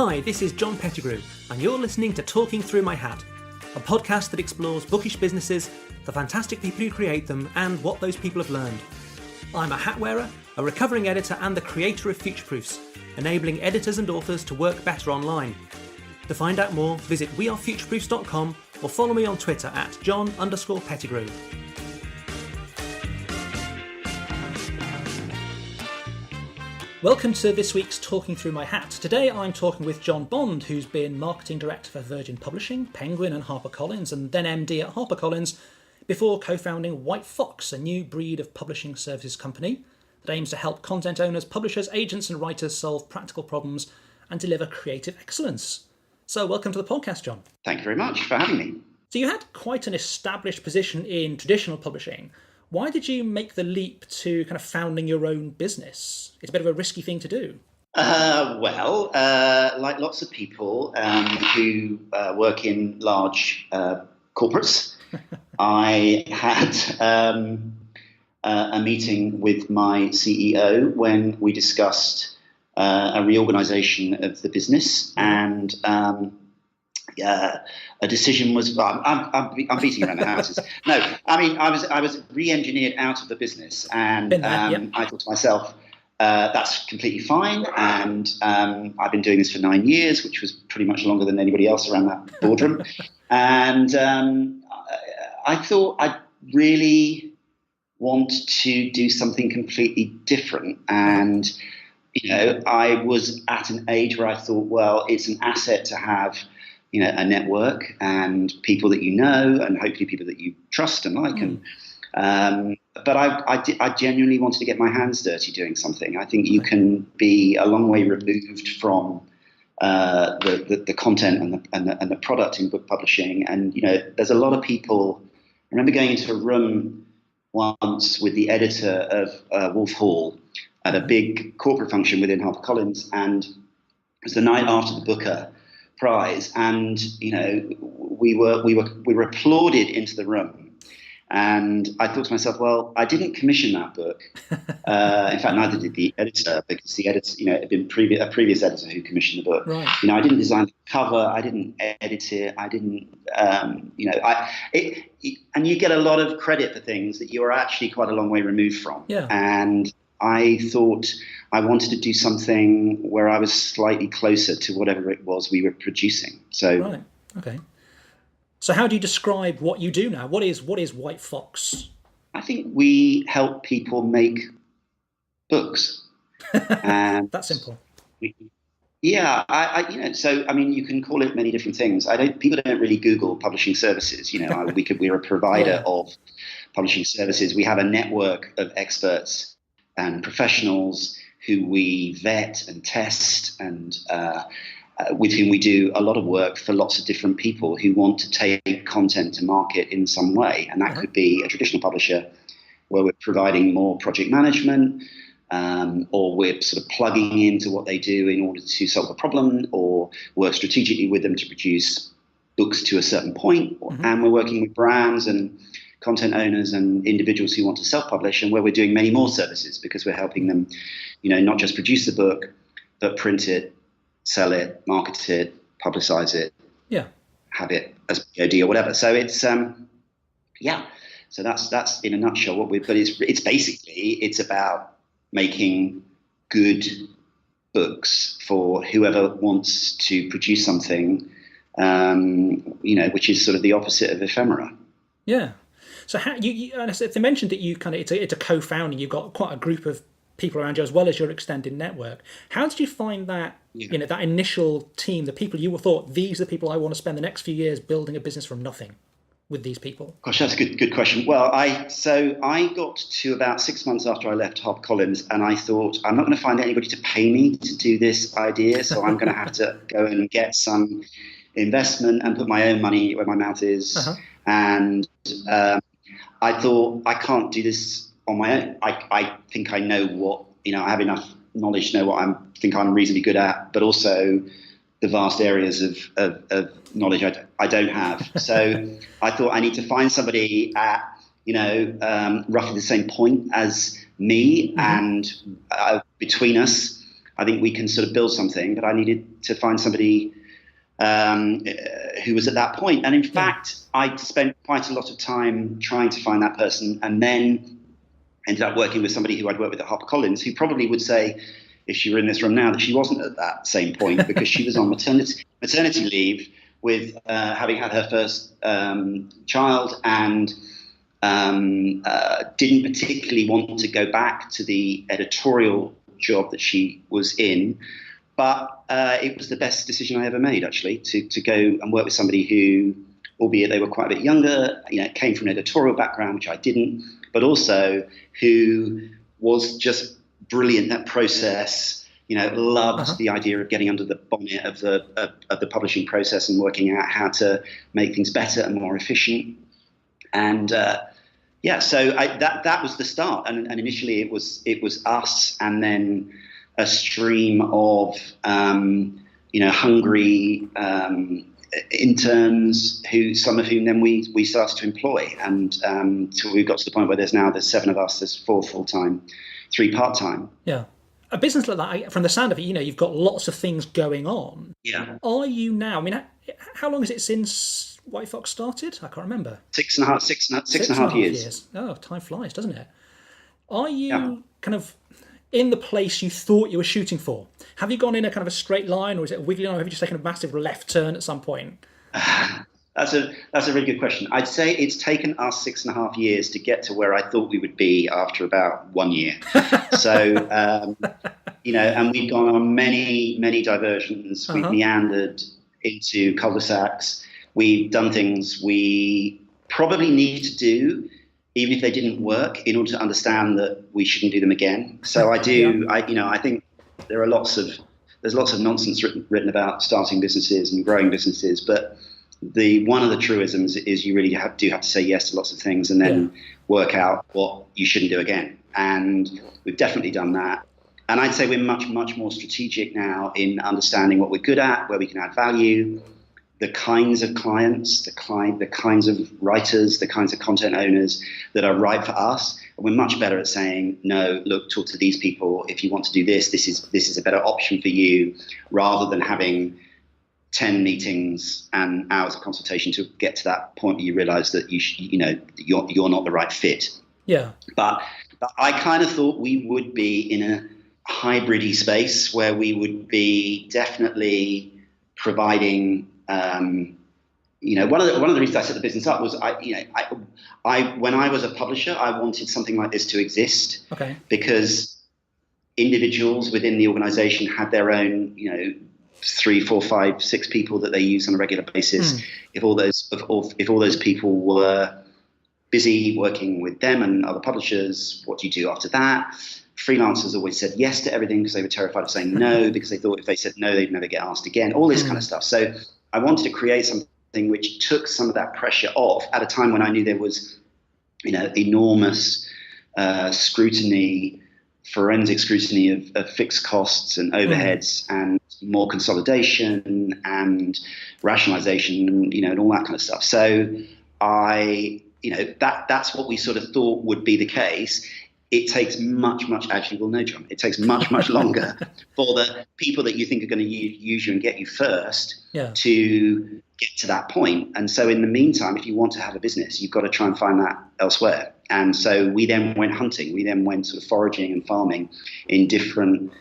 Hi, this is John Pettigrew, and you're listening to Talking Through My Hat, a podcast that explores bookish businesses, the fantastic people who create them, and what those people have learned. I'm a hat wearer, a recovering editor, and the creator of Future Proofs, enabling editors and authors to work better online. To find out more, visit wearefutureproofs.com or follow me on Twitter at John_Pettigrew. Welcome to this week's Talking Through My Hat. Today I'm talking with John Bond, who's been Marketing Director for Virgin Publishing, Penguin and HarperCollins, and then MD at HarperCollins, before co-founding WhiteFox, a new breed of publishing services company that aims to help content owners, publishers, agents and writers solve practical problems and deliver creative excellence. So welcome to the podcast, John. Thank you very much for having me. So you had quite an established position in traditional publishing. Why did you make the leap to kind of founding your own business? It's a bit of a risky thing to do. Like lots of people who work in large corporates, I had a meeting with my CEO when we discussed a reorganization of the business, and a decision was. I'm beating around the houses. No, I mean I was re-engineered out of the business, and I thought to myself, that's completely fine. And I've been doing this for 9 years, which was pretty much longer than anybody else around that boardroom. And I thought I really want to do something completely different. And I was at an age where I thought, well, it's an asset to have a network and people that you know, and hopefully people that you trust and like. But I genuinely wanted to get my hands dirty doing something. I think you can be a long way removed from the content and the product in book publishing. And there's a lot of people. I remember going into a room once with the editor of Wolf Hall at a big corporate function within HarperCollins, and it was the night after the Booker Prize, and we were applauded into the room. And I thought to myself, well, I didn't commission that book. In fact, neither did the editor, because the editor, it had been a previous editor who commissioned the book. Right. I didn't design the cover, I didn't edit it, I didn't, and you get a lot of credit for things that you're actually quite a long way removed from. Yeah. And I thought I wanted to do something where I was slightly closer to whatever it was we were producing. So, right. Okay. So how do you describe what you do now? What is WhiteFox? I think we help people make books. And that's simple. Yeah, So I mean, you can call it many different things. People don't really Google publishing services. We're a provider of publishing services. We have a network of experts and professionals who we vet and test, and with whom we do a lot of work for lots of different people who want to take content to market in some way. And that could be a traditional publisher where we're providing more project management, or we're sort of plugging into what they do in order to solve a problem, or work strategically with them to produce books to a certain point. And we're working with brands and content owners and individuals who want to self-publish, and where we're doing many more services, because we're helping them, not just produce the book, but print it, sell it, market it, publicize it, have it as POD or whatever. So it's so that's in a nutshell what but it's about making good books for whoever wants to produce something, which is sort of the opposite of ephemera. Yeah. So how and they mentioned that you it's a co-founding. You've got quite a group of people around you as well as your extended network. How did you find that, that initial team, the people you thought, these are the people I want to spend the next few years building a business from nothing with these people? Gosh, that's a good question. Well, I got to about 6 months after I left HarperCollins, and I thought, I'm not going to find anybody to pay me to do this idea, so I'm going to have to go and get some investment and put my own money where my mouth is. And I thought, I can't do this on my own. I think I know what, I have enough knowledge to know what I think I'm reasonably good at, but also the vast areas of knowledge I don't have. So I thought I need to find somebody at, roughly the same point as me, and between us, I think we can sort of build something. But I needed to find somebody who was at that point. And in fact, I spent quite a lot of time trying to find that person, and then ended up working with somebody who I'd worked with at HarperCollins, who probably would say, if she were in this room now, that she wasn't at that same point because she was on maternity leave with having had her first child, and didn't particularly want to go back to the editorial job that she was in. But it was the best decision I ever made, actually, to go and work with somebody who, albeit they were quite a bit younger, came from an editorial background, which I didn't, but also who was just brilliant at process. Loved the idea of getting under the bonnet of the publishing process and working out how to make things better and more efficient. And so that was the start. And initially it was us, and then a stream of hungry interns, some of whom then we started to employ, and till we got to the point where there's 7 of us. There's 4 full-time, 3 part-time. Yeah. A business like that, from the sound of it, you've got lots of things going on. Yeah. Are you now? I mean, how long is it since WhiteFox started? I can't remember. Six and a half years. Oh, time flies, doesn't it? Are you kind of in the place you thought you were shooting for? Have you gone in a kind of a straight line, or is it a wiggly line, or have you just taken a massive left turn at some point? That's a really good question. I'd say it's taken us 6.5 years to get to where I thought we would be after about 1 year. So, and we've gone on many diversions. We've meandered into cul-de-sacs. We've done things we probably need to do, even if they didn't work, in order to understand that we shouldn't do them again. So I think there's lots of nonsense written about starting businesses and growing businesses, but one of the truisms is you really do have to say yes to lots of things and then work out what you shouldn't do again. And we've definitely done that. And I'd say we're much more strategic now in understanding what we're good at, where we can add value, the kinds of clients, the kinds of writers, the kinds of content owners that are right for us. And we're much better at saying, no, look, talk to these people. If you want to do this is a better option for you, rather than having 10 meetings and hours of consultation to get to that point where you realize that you're not the right fit. Yeah. But I kind of thought we would be in a hybrid-y space where we would be definitely providing, one of the reasons I set the business up was when I was a publisher, I wanted something like this to exist. Okay. Because individuals within the organization had their own, 3, 4, 5, 6 people that they use on a regular basis. If all those people were busy working with them and other publishers, what do you do after that? Freelancers always said yes to everything because they were terrified of saying no, because they thought if they said no, they'd never get asked again, all this kind of stuff. So I wanted to create something which took some of that pressure off at a time when I knew there was, enormous scrutiny, forensic scrutiny of fixed costs and overheads and more consolidation and rationalization, and all that kind of stuff. So that's what we sort of thought would be the case. It takes much, actually, well, no, John, it takes much longer for the people that you think are going to use you and get you first to get to that point. And so in the meantime, if you want to have a business, you've got to try and find that elsewhere. And so we then went hunting. We then went sort of foraging and farming in different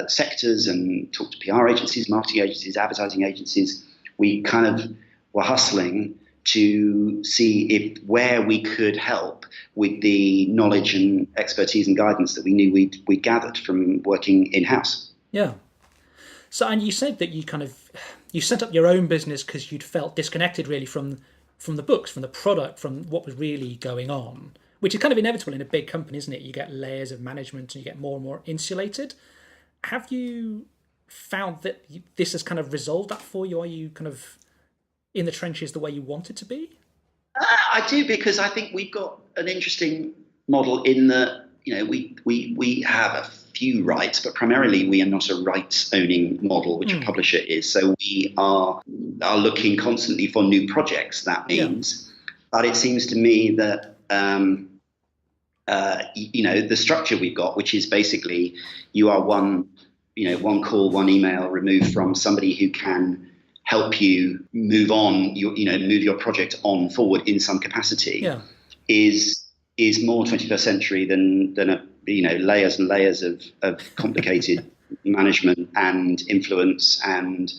sectors and talked to PR agencies, marketing agencies, advertising agencies. We kind of were hustling to see where we could help with the knowledge and expertise and guidance that we knew we gathered from working in-house. Yeah. So, and you said that you set up your own business because you'd felt disconnected really from the books, from the product, from what was really going on, which is kind of inevitable in a big company, isn't it? You get layers of management and you get more and more insulated. Have you found that this has kind of resolved that for you? Are you kind of in the trenches the way you want it to be? I do, because I think we've got an interesting model in that, we have a few rights, but primarily we are not a rights-owning model, which a publisher is. So we are looking constantly for new projects, that means. Yeah. But it seems to me that, the structure we've got, which is basically you are one one call, one email removed from somebody who can help you move on, move your project on forward in some capacity, is more 21st century than layers and layers of complicated management and influence and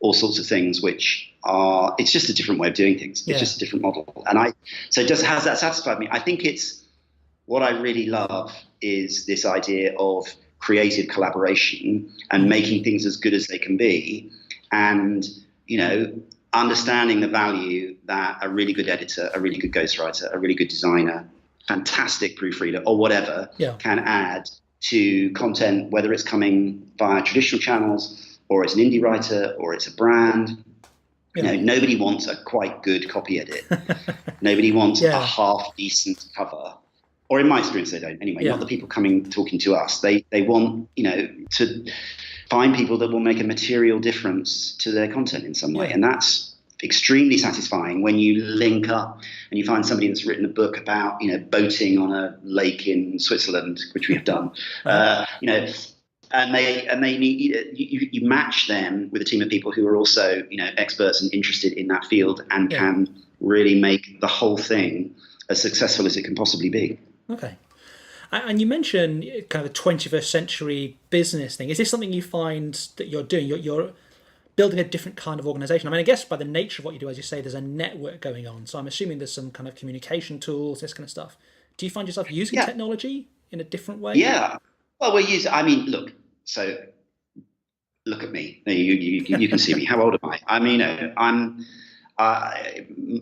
all sorts of things, which are, it's just a different way of doing things. It's just a different model. And has that satisfied me? I think what I really love is this idea of creative collaboration and making things as good as they can be, and understanding the value that a really good editor, a really good ghostwriter, a really good designer, fantastic proofreader, or whatever can add to content, whether it's coming via traditional channels, or it's an indie writer, or it's a brand. Nobody wants a quite good copy edit. Nobody wants a half decent cover. Or in my experience, they don't. Anyway, not the people talking to us. They want, to find people that will make a material difference to their content in some way. And that's extremely satisfying when you link up and you find somebody that's written a book about, boating on a lake in Switzerland, which we have done. And they need, you match them with a team of people who are also, experts and interested in that field and can really make the whole thing as successful as it can possibly be. Okay. And you mentioned kind of the 21st century business thing. Is this something you find that you're doing? You're building a different kind of organization. I mean, I guess by the nature of what you do, as you say, there's a network going on. So I'm assuming there's some kind of communication tools, this kind of stuff. Do you find yourself using technology in a different way? Yeah. Well, we're using, look at me. You can see me. How old am I? I'm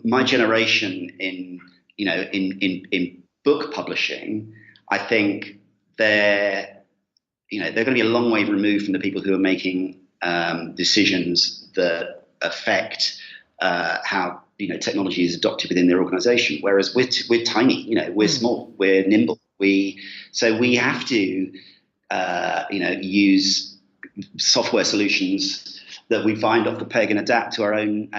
my generation in book publishing. I think they're going to be a long way removed from the people who are making decisions that affect how technology is adopted within their organization. Whereas we're tiny. We're small. We're nimble. So we have to use software solutions that we find off the peg and adapt to our own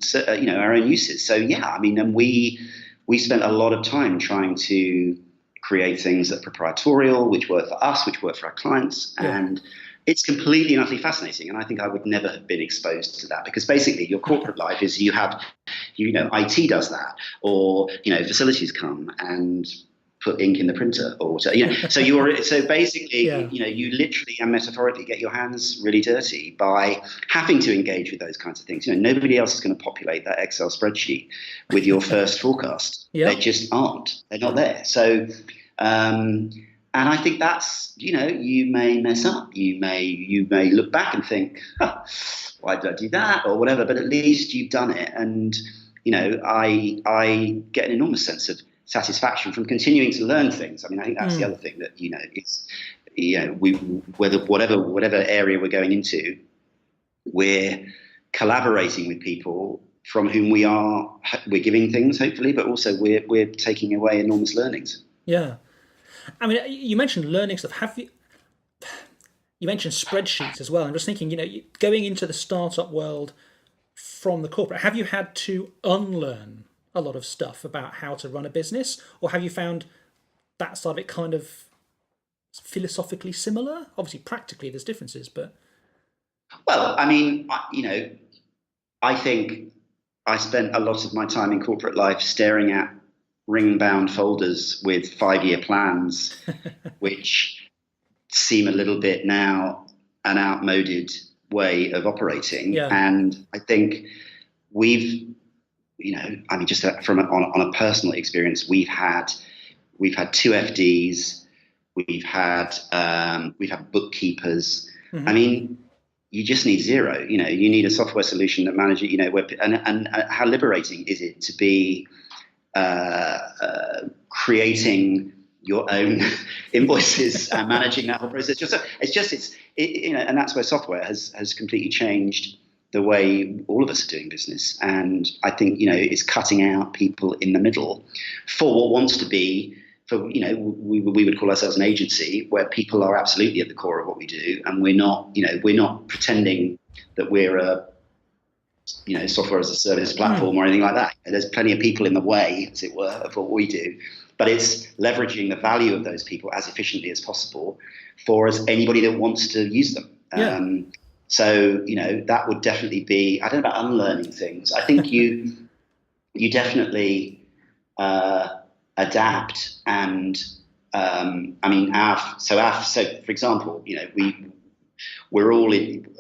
uses. So and we spent a lot of time trying to create things that are proprietarial, which work for us, which work for our clients, and it's completely and utterly fascinating. And I think I would never have been exposed to that, because basically your corporate life is you have, IT does that, or facilities come and put ink in the printer, or so basically you literally and metaphorically get your hands really dirty by having to engage with those kinds of things. Nobody else is going to populate that Excel spreadsheet with your first forecast. They just aren't. They're not there. So and I think that's, you may mess up, you may look back and think, why did I do that, or whatever, but at least you've done it. And I get an enormous sense of satisfaction from continuing to learn things. I think that's the other thing that it's whatever area we're going into, we're collaborating with people from whom we're giving things, hopefully, but also we're taking away enormous learnings. Yeah, you mentioned learning stuff. You mentioned spreadsheets as well. I'm just thinking, going into the startup world from the corporate, have you had to unlearn a lot of stuff about how to run a business, or have you found that side of it kind of philosophically similar? Obviously, practically there's differences, but I think I spent a lot of my time in corporate life staring at ring-bound folders with 5-year plans, which seem a little bit now an outmoded way of operating. And I think we've just on a personal experience, we've had 2 FDs, we've had bookkeepers. You just need zero. You need a software solution that manages. And how liberating is it to be creating your own invoices and managing that whole process? And that's where software has completely changed the way all of us are doing business. And I think, it's cutting out people in the middle for what wants to be, we would call ourselves an agency where people are absolutely at the core of what we do. And we're not pretending that we're a, software as a service platform or anything like that. There's plenty of people in the way, as it were, of what we do. but it's leveraging the value of those people as efficiently as possible for anybody that wants to use them. So, that would definitely be, I don't know about unlearning things. I think you definitely adapt and, so for example, we're all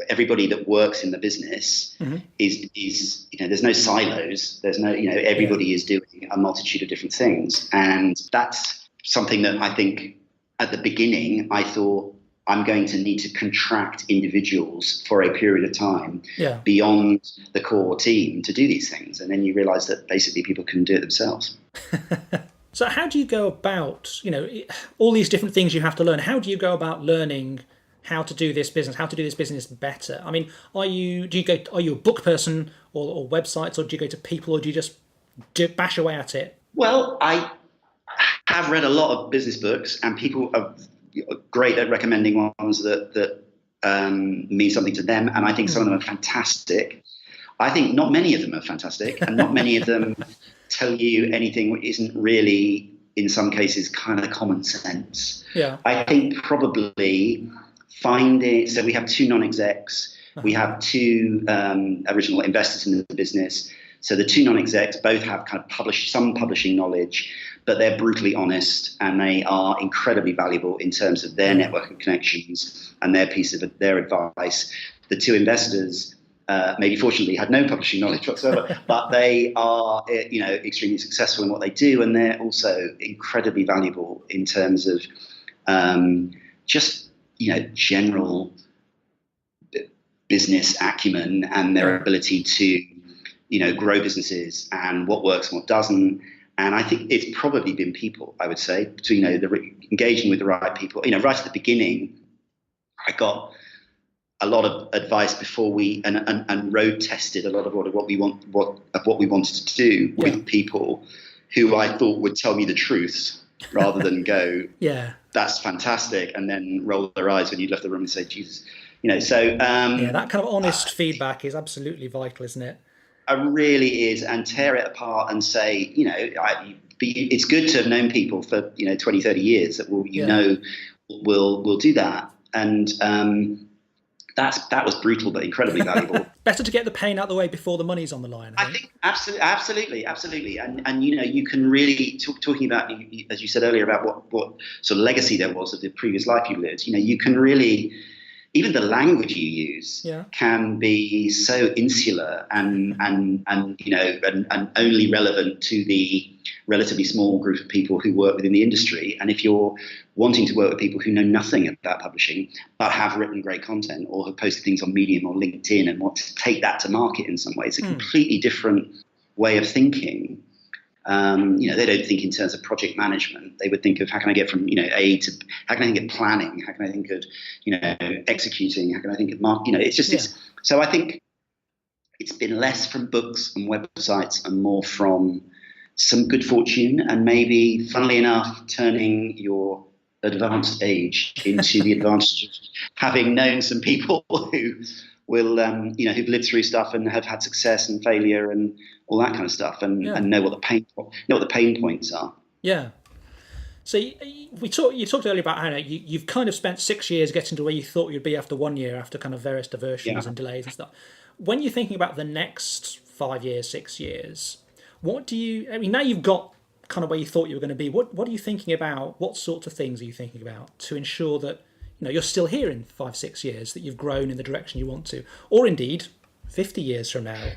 everybody that works in the business is there's no silos. There's no, everybody is doing a multitude of different things. And that's something that I think at the beginning, I thought I'm going to need to contract individuals for a period of time beyond the core team to do these things. And then you realize that basically people can do it themselves. So how do you go about, all these different things you have to learn? How do you go about learning how to do this business better? I mean, are you a book person or websites, or do you go to people, or do you just bash away at it? Well, I have read a lot of business books, and people are great at recommending ones that mean something to them. And I think some of them are fantastic. I think not many of them are fantastic, and not many of them tell you anything which isn't really, in some cases, kind of common sense. Yeah. I think probably so we have 2 non-execs, we have 2 original investors in the business. So the 2 non-execs both have kind of some publishing knowledge, but they're brutally honest, and they are incredibly valuable in terms of their network of connections and their piece of their advice. The 2 investors, maybe fortunately, had no publishing knowledge whatsoever, but they are, extremely successful in what they do, and they're also incredibly valuable in terms of general business acumen and their ability to, grow businesses and what works and what doesn't. And I think it's probably been people, I would say, engaging with the right people. Right at the beginning, I got a lot of advice before we and road tested a lot of what we wanted to do with people who I thought would tell me the truth rather than go, that's fantastic, and then roll their eyes when you left the room and say, Jesus, So that kind of honest feedback is absolutely vital, isn't it? It really is, and tear it apart and say, it's good to have known people for 20, 30 years that will do that, and that was brutal but incredibly valuable. Better to get the pain out of the way before the money's on the line. I think absolutely, and you can really talking about, as you said earlier, about what sort of legacy there was of the previous life you lived. You can really. Even the language you use can be so insular and only relevant to the relatively small group of people who work within the industry. And if you're wanting to work with people who know nothing about publishing but have written great content or have posted things on Medium or LinkedIn and want to take that to market in some way, it's a completely different way of thinking. They don't think in terms of project management. They would think of how can I get from A to, how can I think of planning? How can I think of executing? How can I think of marketing? So I think it's been less from books and websites and more from some good fortune and maybe, funnily enough, turning your advanced age into the advantage of having known some people who will who've lived through stuff and have had success and failure and all that kind of stuff, and know what the pain points are. Yeah. So you talked earlier about how you've kind of spent 6 years getting to where you thought you'd be after 1 year, after kind of various diversions and delays and stuff. When you're thinking about the next 5 years, 6 years, now you've got kind of where you thought you were going to be. What are you thinking about? What sorts of things are you thinking about to ensure that you're still here in 5-6 years, that you've grown in the direction you want to, or indeed 50 years from now?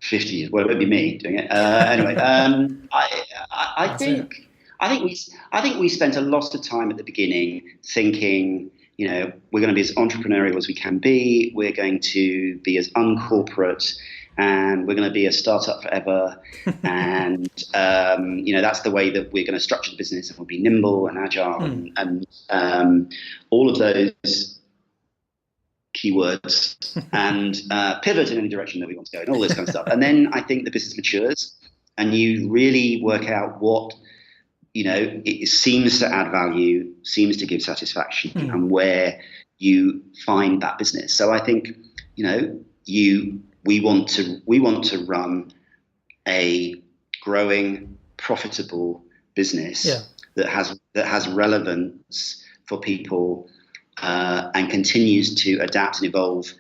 50 years. Well, it won't be me doing it. Anyway, I think we spent a lot of time at the beginning thinking, we're going to be as entrepreneurial as we can be. We're going to be as uncorporate, and we're going to be a startup forever. And that's the way that we're going to structure the business, and we'll be nimble and agile and all of those keywords and pivot in any direction that we want to go and all this kind of stuff. And then I think the business matures and you really work out what, it seems to add value, seems to give satisfaction and where you find that business. So I think, we want to run a growing, profitable business Yeah. that has relevance for people and continues to adapt and evolve,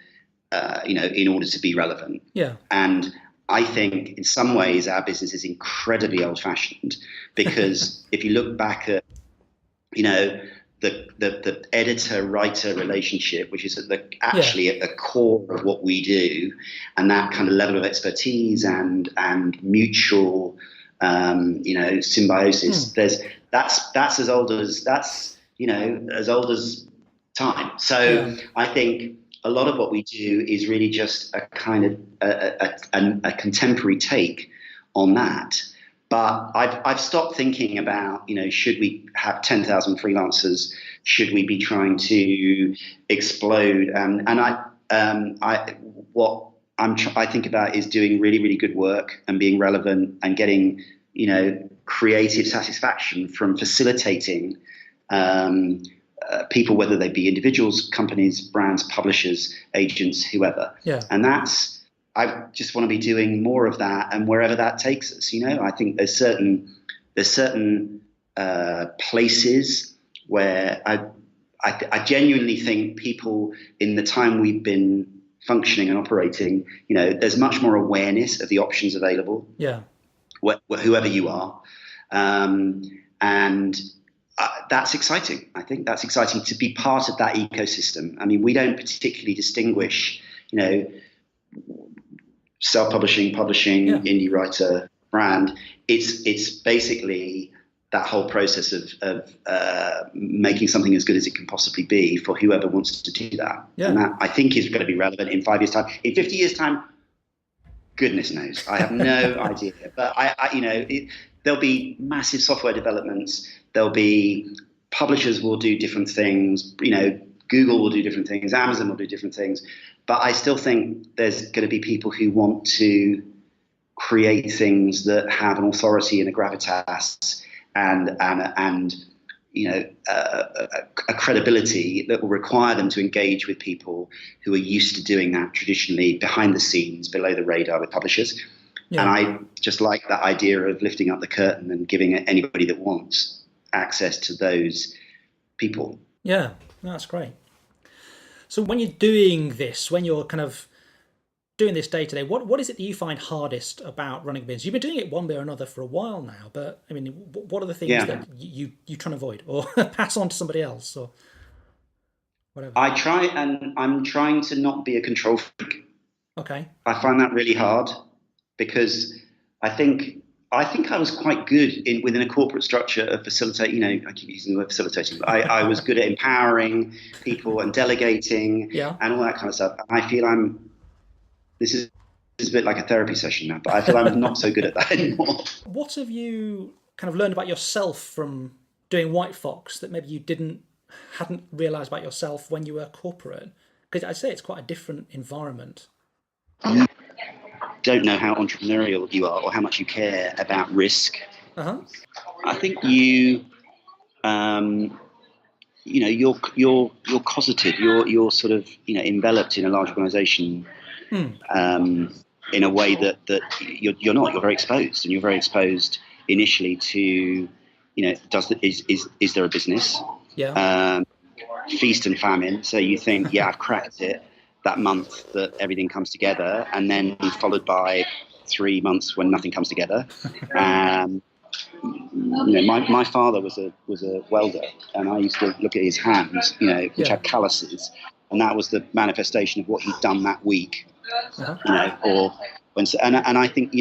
in order to be relevant. Yeah. And I think in some ways our business is incredibly old-fashioned, because if you look back at, the editor-writer relationship, which is actually at the core of what we do, and that kind of level of expertise and mutual, symbiosis. That's as old as time. So I think a lot of what we do is really just a kind of a contemporary take on that. But I've stopped thinking about, should we have 10,000 freelancers? Should we be trying to explode? What I think about is doing really, really good work and being relevant and getting, creative satisfaction from facilitating people, whether they be individuals, companies, brands, publishers, agents, whoever. Yeah. And I just want to be doing more of that, and wherever that takes us. I think there's certain places where I genuinely think people, in the time we've been functioning and operating, there's much more awareness of the options available. Yeah. Whoever you are, and that's exciting. I think that's exciting to be part of that ecosystem. I mean, we don't particularly distinguish, self-publishing, publishing, indie writer, brand. It's basically that whole process of making something as good as it can possibly be for whoever wants to do that. Yeah. And that, I think, is going to be relevant in 5 years' time. In 50 years' time, goodness knows. I have no idea. But there'll be massive software developments. There'll be publishers will do different things. Google will do different things. Amazon will do different things. But I still think there's going to be people who want to create things that have an authority and a gravitas and a credibility that will require them to engage with people who are used to doing that traditionally behind the scenes, below the radar with publishers. Yeah. And I just like that idea of lifting up the curtain and giving anybody that wants access to those people. Yeah, that's great. So when you're doing this, when you're kind of doing this day to day, what is it that you find hardest about running a business? You've been doing it one way or another for a while now, but I mean, what are the things that you try and avoid or pass on to somebody else or whatever? I'm trying to not be a control freak. Okay. I find that really hard because I think I was quite good within a corporate structure of facilitating. I keep using the word facilitating, but I was good at empowering people and delegating and all that kind of stuff. And I feel this is a bit like a therapy session now, but I feel I'm not so good at that anymore. What have you kind of learned about yourself from doing WhiteFox that maybe you hadn't realised about yourself when you were corporate? Because I'd say it's quite a different environment. Don't know how entrepreneurial you are or how much you care about risk. Uh-huh. I think you're cosseted. You're sort of enveloped in a large organisation in a way that you're not. You're very exposed, and you're very exposed initially to is there a business? Yeah. Feast and famine. So you think, I've cracked it. That month that everything comes together, and then followed by 3 months when nothing comes together. My father was a welder, and I used to look at his hands, which had calluses, and that was the manifestation of what he'd done that week. Uh-huh. Or when, and I think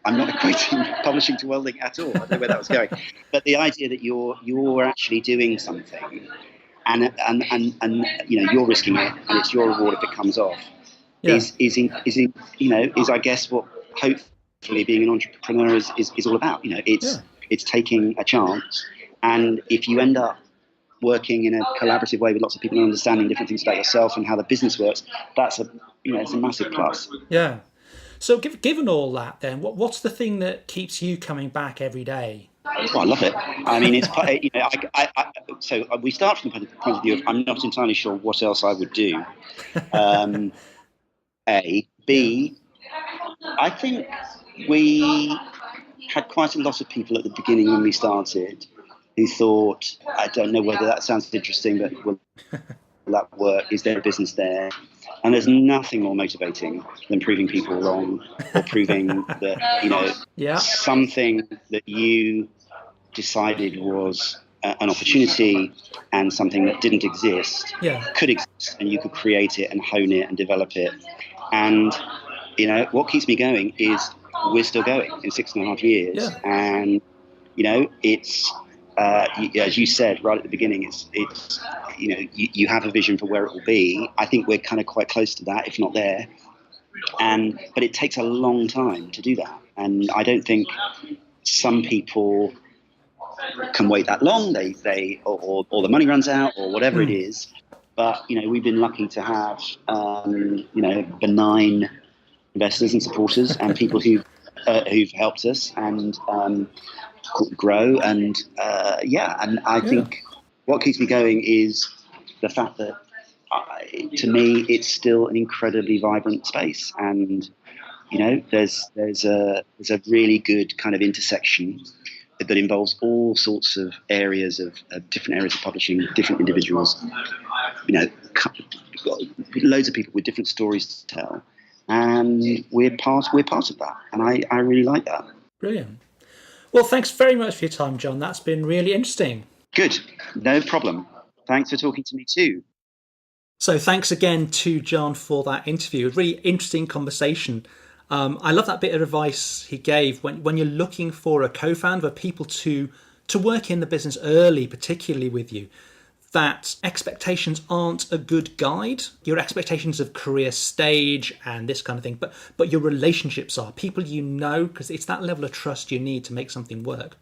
I'm not equating publishing to welding at all. I don't know where that was going, but the idea that you're actually doing something. And you're risking it, and it's your reward if it comes off. Is I guess what hopefully being an entrepreneur is all about. It's taking a chance, and if you end up working in a collaborative way with lots of people and understanding different things about yourself and how the business works, that's it's a massive plus. Yeah. So given all that, then what's the thing that keeps you coming back every day? Well, I love it. I mean, it's so we start from the point of view of I'm not entirely sure what else I would do. A, B, I think we had quite a lot of people at the beginning when we started who thought, I don't know whether that sounds interesting, but will that work? Is there a business there? And there's nothing more motivating than proving people wrong, or proving that, something that you decided was an opportunity and something that didn't exist could exist, and you could create it and hone it and develop it. And, what keeps me going is we're still going in 6.5 years. Yeah. And, it's, as you said right at the beginning, it's you have a vision for where it will be. I think we're kind of quite close to that, if not there. But it takes a long time to do that. And I don't think some people can wait that long. They or the money runs out or whatever it is. But, we've been lucky to have, benign investors and supporters and people who've helped us and grow. And, and I think what keeps me going is the fact that, to me, it's still an incredibly vibrant space. And, there's a really good kind of intersection that involves all sorts of areas of different areas of publishing, different individuals, loads of people with different stories to tell, and we're part of that, and I really like that. Brilliant. Well, thanks very much for your time, John. That's been really interesting. Good, no problem. Thanks for talking to me too. So thanks again to John for that interview. A really interesting conversation. I love that bit of advice he gave when you're looking for a co-founder, people to work in the business early, particularly with you, that expectations aren't a good guide. Your expectations of career stage and this kind of thing, but your relationships are. People because it's that level of trust you need to make something work.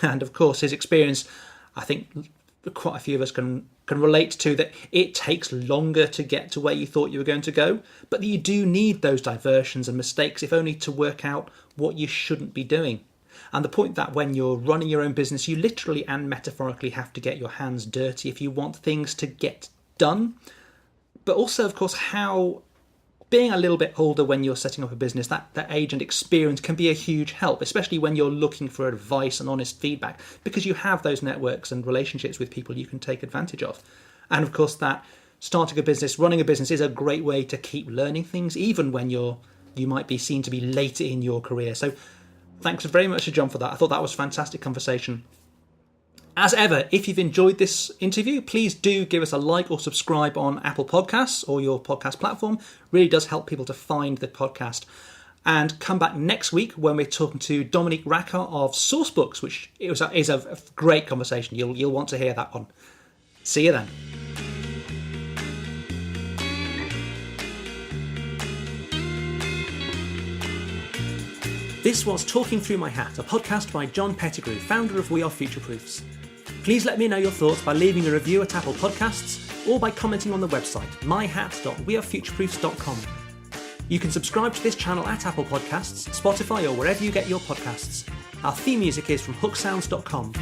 And of course, his experience, I think quite a few of us can relate to, that it takes longer to get to where you thought you were going to go, but that you do need those diversions and mistakes, if only to work out what you shouldn't be doing. And the point that when you're running your own business, you literally and metaphorically have to get your hands dirty if you want things to get done. But also, of course, how being a little bit older when you're setting up a business, that age and experience can be a huge help, especially when you're looking for advice and honest feedback, because you have those networks and relationships with people you can take advantage of. And of course, that starting a business, running a business is a great way to keep learning things, even when you might be seen to be late in your career. So thanks very much to John for that. I thought that was a fantastic conversation. As ever, if you've enjoyed this interview, please do give us a like or subscribe on Apple Podcasts or your podcast platform. Really does help people to find the podcast. And come back next week when we're talking to Dominique Racker of Sourcebooks, which is a great conversation. You'll want to hear that one. See you then. This was Talking Through My Hat, a podcast by John Pettigrew, founder of We Are Futureproofs. Please let me know your thoughts by leaving a review at Apple Podcasts or by commenting on the website, myhat.wearefutureproofs.com. You can subscribe to this channel at Apple Podcasts, Spotify, or wherever you get your podcasts. Our theme music is from hooksounds.com.